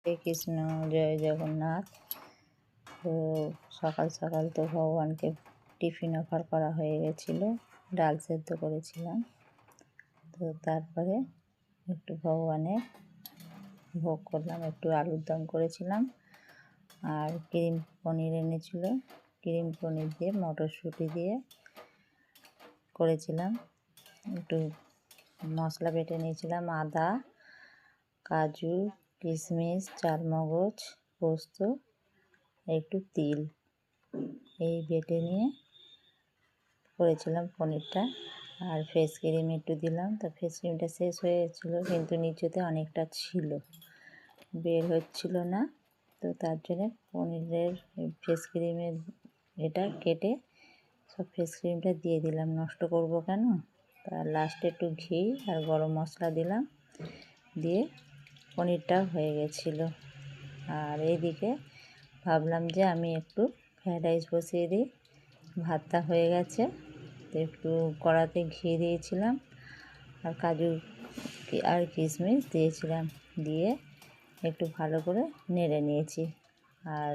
হরে কৃষ্ণ, জয় জগন্নাথ। তো সকাল সকাল তো ভগবানকে টিফিন অফার করা হয়ে গেছিলো, ডাল সেদ্ধ করেছিলাম। তো তারপরে একটু ভগবানের ভোগ করলাম, একটু আলুর দম করেছিলাম আর ক্রিম পনির এনেছিল, ক্রিম পনির দিয়ে মটরশুঁটি দিয়ে করেছিলাম। একটু মশলা বেটে নিয়েছিলাম, আদা, কাজু, কিশমিশ, চারমগজ, পোস্ত, একটু তিল, এই বেটে নিয়ে করেছিলাম পনিরটা। আর ফেস ক্রিম একটু দিলাম। তো ফেস ক্রিমটা শেষ হয়ে গেছিলো, কিন্তু নিচেতে অনেকটা ছিল, বের হচ্ছিল না। তো তার জন্য পনিরের ফেস ক্রিমের এটা কেটে সব ফেস ক্রিমটা দিয়ে দিলাম, নষ্ট করব কেন। তার লাস্টে একটু ঘি আর গরম মশলা দিলাম, দিয়ে পনিরটা হয়ে গেছিলো। আর এইদিকে ভাবলাম যে আমি একটু ফ্রায়েড রাইস বসিয়ে দিই, ভাতটা হয়ে গেছে। তো একটু কড়াতে ঘি দিয়েছিলাম আর কাজু আর কিশমিশ দিয়েছিলাম, দিয়ে একটু ভালো করে নেড়ে নিয়েছি। আর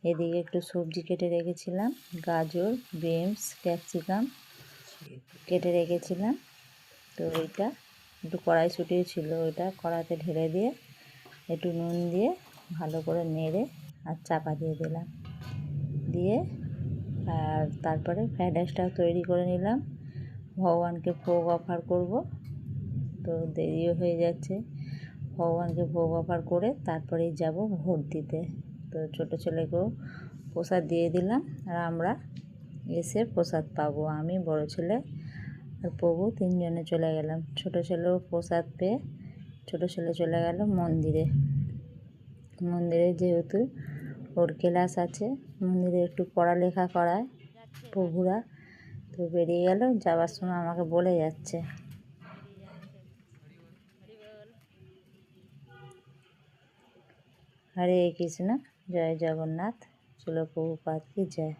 এদিকে একটু সবজি কেটে রেখেছিলাম, গাজর, বিনস, ক্যাপসিকাম কেটে রেখেছিলাম। তো ওইটা একটু কড়াইশুঁটি ছিল, ওইটা কড়াতে ঢেলে দিয়ে একটু নুন দিয়ে ভালো করে নেড়ে আর চাপা দিয়ে দিলাম, দিয়ে আর তারপরে ফ্রায়েড রাইসটা তৈরি করে নিলাম। ভগবানকে ভোগ অফার করব, তো দেরিও হয়ে যাচ্ছে। ভগবানকে ভোগ অফার করে তারপরেই যাব ভোট দিতে। তো ছোটো ছেলেকেও প্রসাদ দিয়ে দিলাম, আর আমরা এসে প্রসাদ পাবো। আমি, বড় ছেলে আর প্রভু তিনজনে চলে গেলাম। ছোটো ছেলেও প্রসাদ পেয়ে ছোটো ছেলে চলে গেল মন্দিরে। মন্দিরে যেহেতু ওর ক্লাস আছে, মন্দিরে একটু পড়ালেখা করায় প্রভুরা, তো বেরিয়ে গেল। যাওয়ার সময় আমাকে বলে যাচ্ছে, হরে কৃষ্ণ, জয় জগন্নাথ, চলো প্রভুপাদ কি জয়।